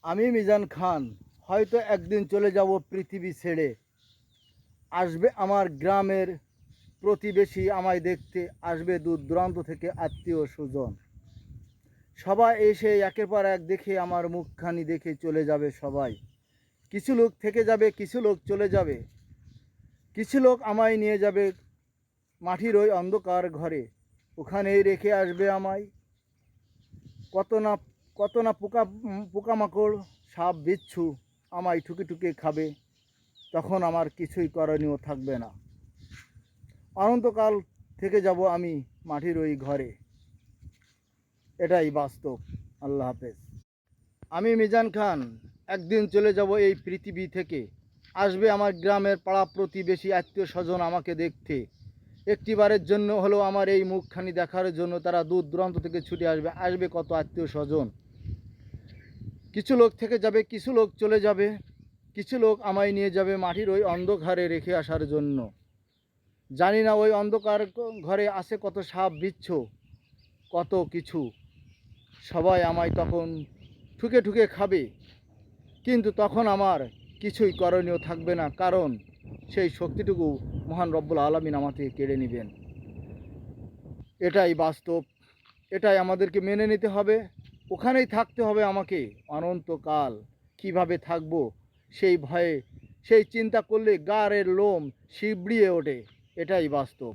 আমি মিজান খান হয়তো একদিন চলে যাব পৃথিবী ছেড়ে। আসবে আমার গ্রামের প্রতিবেশী আমায় দেখতে, আসবে দূর দূরান্ত থেকে আত্মীয় স্বজন। সবাই এসে একের পর এক দেখে আমার মুখখানি দেখে চলে যাবে সবাই। কিছু লোক থেকে যাবে, কিছু লোক চলে যাবে। কিছু লোক আমায় নিয়ে যাবে মাটির ওই অন্ধকার ঘরে, ওখানেই রেখে আসবে আমায়। কত না পোকামাকড়, সাপ বিচ্ছু আমায় ঠুকে ঠুকে খাবে। তখন আমার কিছুই করণীয় থাকবে না। অনন্তকাল থেকে যাব আমি মাটির ওই ঘরে। এটাই বাস্তব। আল্লাহ হাফেজ। আমি মিজান খান একদিন চলে যাব এই পৃথিবী থেকে। আসবে আমার গ্রামের পাড়া প্রতিবেশী আত্মীয় স্বজন আমাকে দেখতে। একটিবারের জন্য হলেও আমার এই মুখখানি দেখার জন্য তারা দূর দূরান্ত থেকে ছুটে আসবে। আসবে কত আত্মীয় স্বজন। কিছু লোক থেকে যাবে, কিছু লোক চলে যাবে। কিছু লোক আমায় নিয়ে যাবে মাটির ওই অন্ধকারে রেখে আসার জন্য। জানি না ওই অন্ধকার ঘরে আছে কত সাপ বিচ্ছু, কত কিছু। সবাই আমায় তখন ঠুকে ঠুকে খাবে, কিন্তু তখন আমার কিছুই করণীয় থাকবে না, কারণ সেই শক্তিটুকু মহান রব্বুল আলামিন আমার থেকে কেড়ে নেবেন। এটাই বাস্তব, এটাই আমাদেরকে মেনে নিতে হবে। ওখানেই থাকতে হবে আমাকে অনন্তকাল। কিভাবে থাকবো সেই ভয়ে, সেই চিন্তা করলে গায়ের লোম শিবড়িয়ে ওঠে। এটাই বাস্তব।